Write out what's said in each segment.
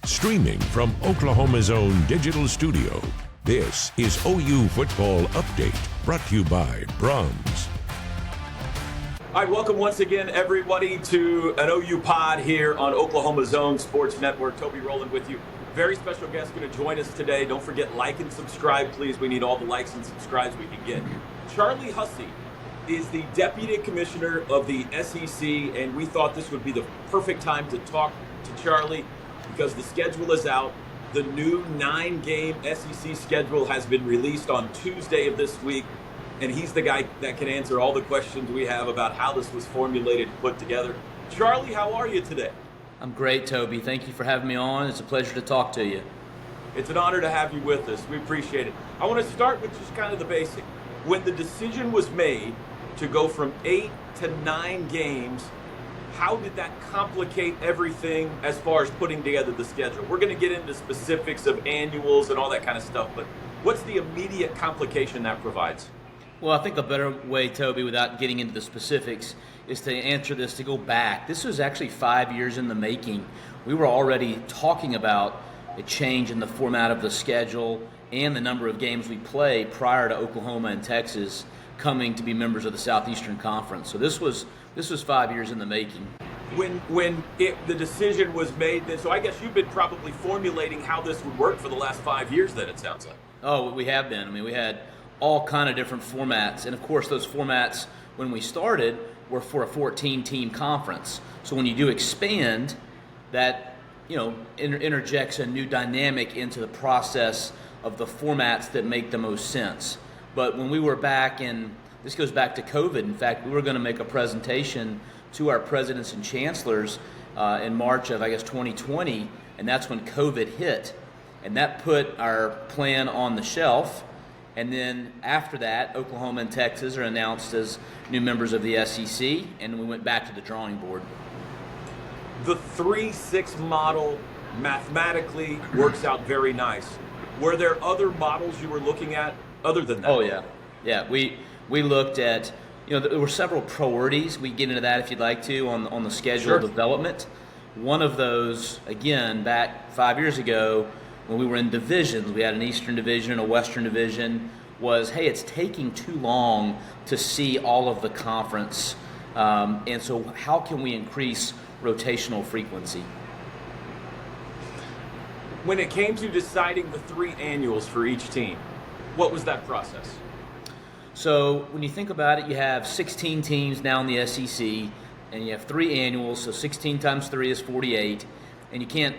Streaming from Oklahoma's own digital studio, this is OU Football Update, brought to you by Bronze. All right, welcome once again, everybody, to an OU pod here on Oklahoma's own sports network. Toby Rowland with you. Very special guest going to join us today. Don't forget, like and subscribe, please. We need all the likes and subscribes we can get. Charlie Hussey is the Deputy Commissioner of the SEC, and we thought this would be the perfect time to talk to Charlie because the schedule is out. The new 9-game SEC schedule has been released on Tuesday of this week, and he's the guy that can answer all the questions we have about how this was formulated and put together. Charlie, how are you today? I'm great, Toby. Thank you for having me on. It's a pleasure to talk to you. It's an honor to have you with us. We appreciate it. I want to start with just kind of the basic. When the decision was made to go from 8 to 9 games, how did that complicate everything as far as putting together the schedule? We're going to get into specifics of annuals and all that kind of stuff, but what's the immediate complication that provides? Well, I think a better way, Toby, without getting into the specifics, is to answer this, to go back. This was actually 5 years in the making. We were already talking about a change in the format of the schedule and the number of games we play prior to Oklahoma and Texas coming to be members of the Southeastern Conference. So this was 5 years in the making. When the decision was made, so I guess you've been probably formulating how this would work for the last 5 years then, it sounds like. Oh, we have been. I mean, we had all kind of different formats. And of course, those formats, when we started, were for a 14-team conference. So when you do expand, that interjects a new dynamic into the process of the formats that make the most sense. But when we were back in, this goes back to COVID. In fact, we were going to make a presentation to our presidents and chancellors in March of, 2020, and that's when COVID hit. And that put our plan on the shelf. And then after that, Oklahoma and Texas are announced as new members of the SEC, and we went back to the drawing board. The 3-6 model mathematically works out very nice. Were there other models you were looking at other than that? Oh, yeah. Yeah, we looked at, there were several priorities. We get into that if you'd like to on the schedule development. One of those, again, back 5 years ago, when we were in divisions, we had an Eastern Division and a Western Division, was, hey, it's taking too long to see all of the conference. And so how can we increase rotational frequency? When it came to deciding the 3 annuals for each team, what was that process? So when you think about it, you have 16 teams now in the SEC, and you have 3 annuals, so 16 times 3 is 48, and you can't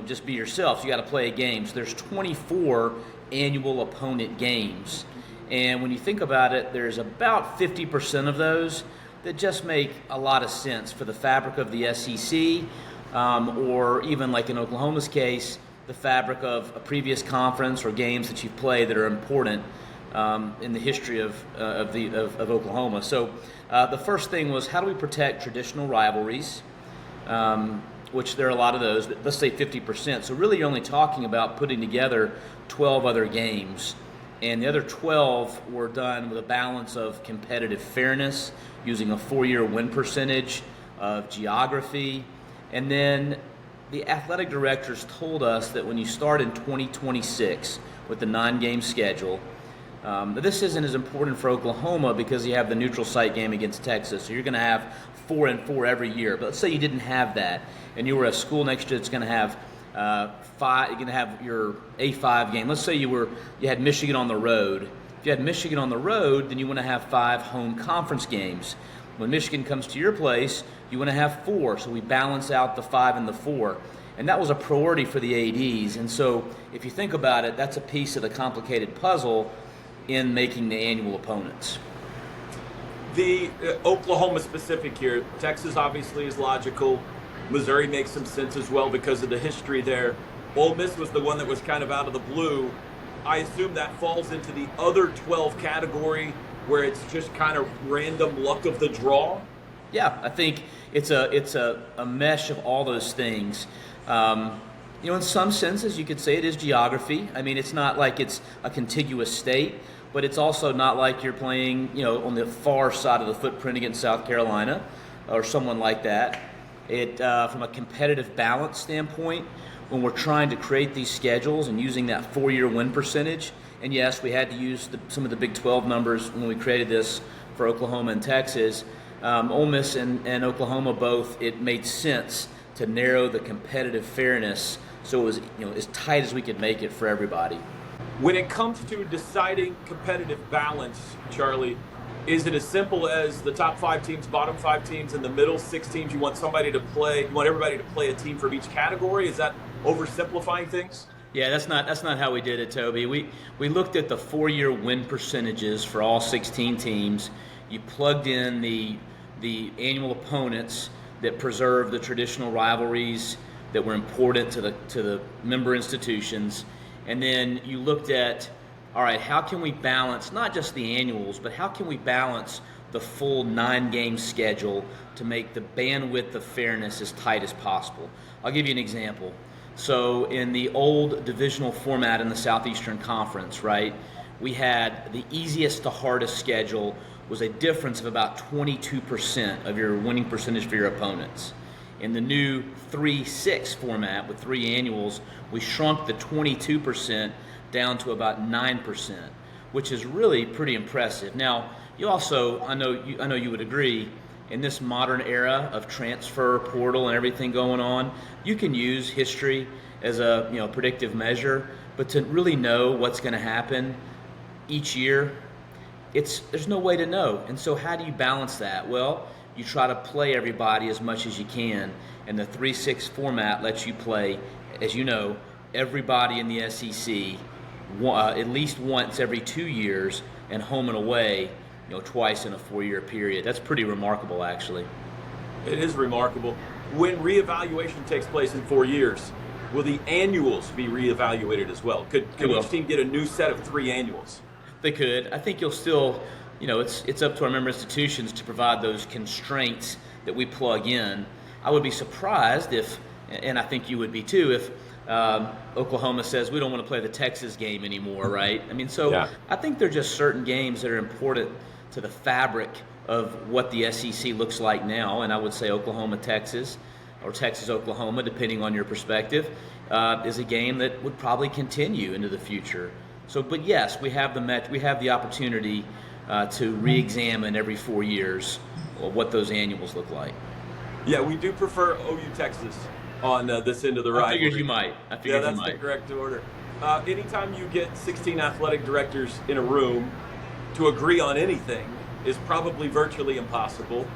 just be yourself. So you got to play a game. So there's 24 annual opponent games. And when you think about it, there's about 50% of those that just make a lot of sense for the fabric of the SEC, or even like in Oklahoma's case, the fabric of a previous conference or games that you've played that are important in the history of Oklahoma. So the first thing was, how do we protect traditional rivalries? Which there are a lot of those, but let's say 50%. So really you're only talking about putting together 12 other games. And the other 12 were done with a balance of competitive fairness, using a 4-year win percentage, of geography. And then the athletic directors told us that when you start in 2026 with the 9-game schedule, this isn't as important for Oklahoma because you have the neutral site game against Texas. So you're going to have 4 and 4 every year. But let's say you didn't have that, and you were a school next year that's going to have 5. You're going to have your A5 game. Let's say you had Michigan on the road. If you had Michigan on the road, then you want to have 5 home conference games. When Michigan comes to your place, you want to have 4. So we balance out the 5 and the 4. And that was a priority for the ADs. And so if you think about it, that's a piece of the complicated puzzle in making the annual opponents. The Oklahoma specific here, Texas obviously is logical. Missouri makes some sense as well because of the history there. Ole Miss was the one that was kind of out of the blue. I assume that falls into the other 12 category where it's just kind of random luck of the draw. Yeah, I think it's a mesh of all those things. In some senses, you could say it is geography. I mean, it's not like it's a contiguous state, but it's also not like you're playing, on the far side of the footprint against South Carolina or someone like that. From a competitive balance standpoint, when we're trying to create these schedules and using that 4-year win percentage, and yes, we had to use some of the Big 12 numbers when we created this for Oklahoma and Texas. Ole Miss and Oklahoma both, it made sense to narrow the competitive fairness so it was as tight as we could make it for everybody. When it comes to deciding competitive balance, Charlie, is it as simple as the top 5 teams, bottom 5 teams, and the middle 6 teams? You want everybody to play a team from each category? Is that oversimplifying things? Yeah, that's not how we did it, Toby. We looked at the 4-year win percentages for all 16 teams. You plugged in the annual opponents that preserve the traditional rivalries that were important to the member institutions, and then you looked at, all right, how can we balance not just the annuals, but how can we balance the full 9-game schedule to make the bandwidth of fairness as tight as possible? I'll give you an example. So in the old divisional format in the Southeastern Conference, right, we had the easiest to hardest schedule was a difference of about 22% of your winning percentage for your opponents. In the new 3-6 format with 3 annuals, we shrunk the 22% down to about 9%, which is really pretty impressive. Now, you also, I know you would agree, in this modern era of transfer portal and everything going on, you can use history as a predictive measure, but to really know what's going to happen each year, there's no way to know. And so how do you balance that? Well, you try to play everybody as much as you can, and the 3-6 format lets you play, as you know, everybody in the SEC at least once every 2 years, and home and away twice in a 4-year period. That's pretty remarkable, actually. It is remarkable. When reevaluation takes place in 4 years, will the annuals be reevaluated as well? Could each team get a new set of 3 annuals? They could. I think you'll still, it's up to our member institutions to provide those constraints that we plug in. I would be surprised if, and I think you would be too, if Oklahoma says we don't want to play the Texas game anymore, right? I mean, yeah. I think there are just certain games that are important to the fabric of what the SEC looks like now, and I would say Oklahoma-Texas or Texas-Oklahoma, depending on your perspective, is a game that would probably continue into the future. So, but yes, we have the opportunity to re-examine every 4 years what those annuals look like. Yeah, we do prefer OU Texas on this end of the rivalry. I figured you might. That's the correct order. Anytime you get 16 athletic directors in a room to agree on anything is probably virtually impossible.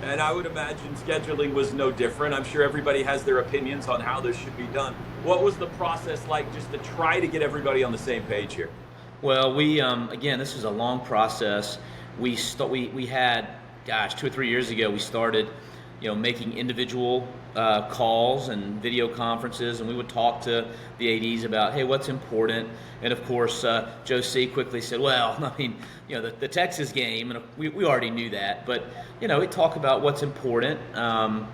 And I would imagine scheduling was no different. I'm sure everybody has their opinions on how this should be done. What was the process like just to try to get everybody on the same page here? Well, we again, this is a long process. We had, 2 or 3 years ago, we started making individual calls and video conferences, and we would talk to the ADs about, hey, what's important? And of course, Joe C. quickly said, well, I mean, the Texas game, and we already knew that, but we talk about what's important. And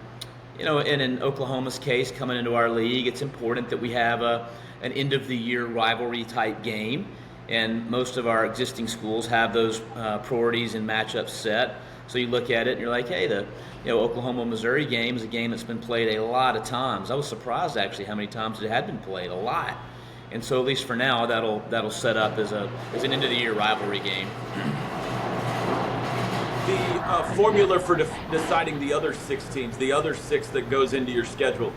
in Oklahoma's case, coming into our league, it's important that we have an end-of-the-year rivalry type game, and most of our existing schools have those priorities and matchups set. So you look at it and you're like, hey, the Oklahoma-Missouri game is a game that's been played a lot of times. I was surprised actually how many times it had been played, a lot. And so at least for now, that'll set up as an end-of-the-year rivalry game. The formula for deciding the other 6 teams, the other 6 that goes into your schedule,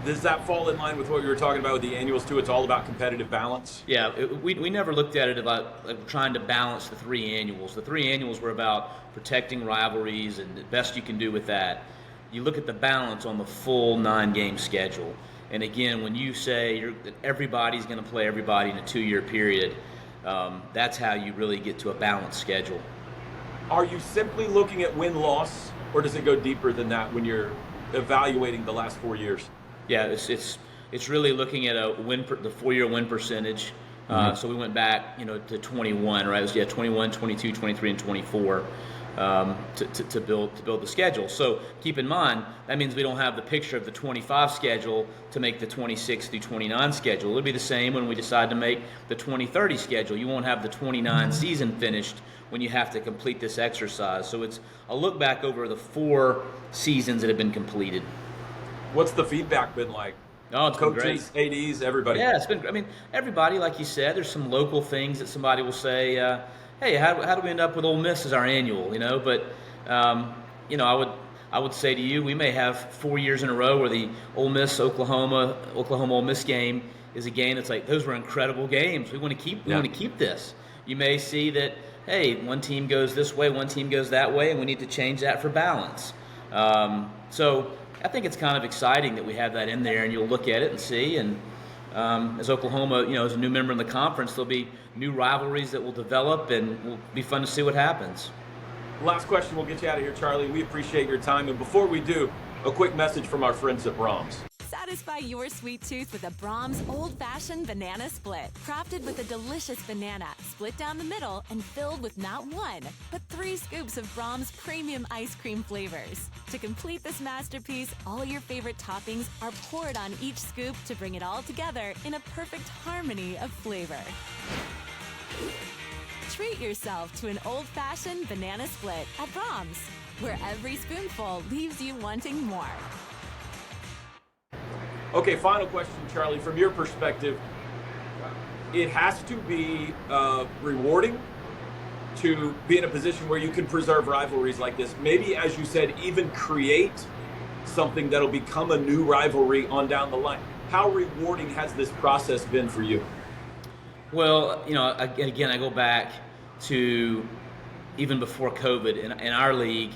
does that fall in line with what you were talking about with the annuals too? It's all about competitive balance? Yeah, we never looked at it about trying to balance the 3 annuals. The 3 annuals were about protecting rivalries and the best you can do with that. You look at the balance on the full 9-game schedule. And again, when you say that everybody's going to play everybody in a 2-year period, that's how you really get to a balanced schedule. Are you simply looking at win-loss, or does it go deeper than that when you're evaluating the last 4 years? Yeah, it's really looking at the 4-year win percentage. So we went back, to 21, right? It was 21, 22, 23, and 24 to build the schedule. So keep in mind that means we don't have the picture of the 25 schedule to make the 26 through 29 schedule. It'll be the same when we decide to make the 2030 schedule. You won't have the 29 season finished when you have to complete this exercise. So it's a look back over the 4 seasons that have been completed. What's the feedback been like? Oh, it's been great. Coaches, ADs, everybody. Yeah, it's been. I mean, everybody, like you said, there's some local things that somebody will say, "Hey, how do we end up with Ole Miss as our annual?" But I would say to you, we may have 4 years in a row where the Ole Miss Oklahoma Ole Miss game is a game that's like, those were incredible games. We want to keep this. You may see that, hey, one team goes this way, one team goes that way, and we need to change that for balance. So I think it's kind of exciting that we have that in there, and you'll look at it and see. And as Oklahoma, as a new member in the conference, there'll be new rivalries that will develop, and it will be fun to see what happens. Last question, we'll get you out of here, Charlie. We appreciate your time. And before we do, a quick message from our friends at Brahms. Satisfy your sweet tooth with a Brahms old-fashioned banana split. Crafted with a delicious banana, split down the middle and filled with not 1, but 3 scoops of Brahms premium ice cream flavors. To complete this masterpiece, all your favorite toppings are poured on each scoop to bring it all together in a perfect harmony of flavor. Treat yourself to an old-fashioned banana split at Brahms, where every spoonful leaves you wanting more. Okay, final question, Charlie. From your perspective, it has to be rewarding to be in a position where you can preserve rivalries like this. Maybe, as you said, even create something that'll become a new rivalry on down the line. How rewarding has this process been for you? Well, again, I go back to even before COVID in our league,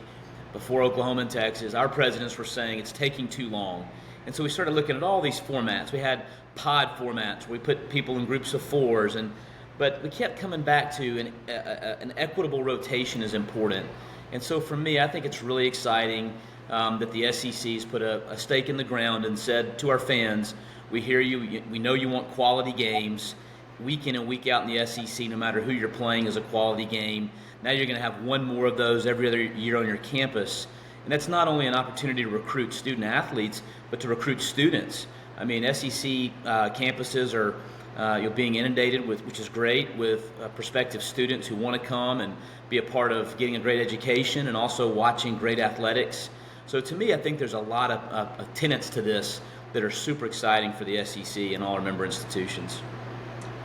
before Oklahoma and Texas, our presidents were saying it's taking too long. And so we started looking at all these formats. We had pod formats where we put people in groups of 4s, but we kept coming back to an equitable rotation is important. And so for me, I think it's really exciting that the SEC's put a stake in the ground and said to our fans, we hear you, we know you want quality games. Week in and week out in the SEC, no matter who you're playing, is a quality game. Now you're going to have one more of those every other year on your campus. And that's not only an opportunity to recruit student athletes, but to recruit students. I mean, SEC campuses are being inundated with, which is great, with prospective students who want to come and be a part of getting a great education and also watching great athletics. So to me, I think there's a lot of tenets to this that are super exciting for the SEC and all our member institutions.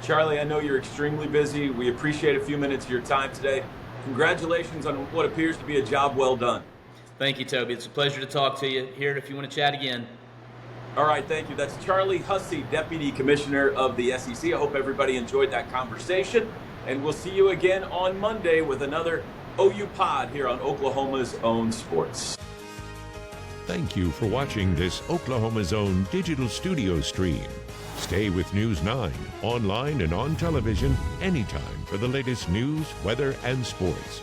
Charlie, I know you're extremely busy. We appreciate a few minutes of your time today. Congratulations on what appears to be a job well done. Thank you, Toby. It's a pleasure to talk to you. Here if you want to chat again. All right, thank you. That's Charlie Hussey, Deputy Commissioner of the SEC. I hope everybody enjoyed that conversation. And we'll see you again on Monday with another OU Pod here on Oklahoma's Own Sports. Thank you for watching this Oklahoma's Own digital studio stream. Stay with News 9, online and on television anytime for the latest news, weather, and sports.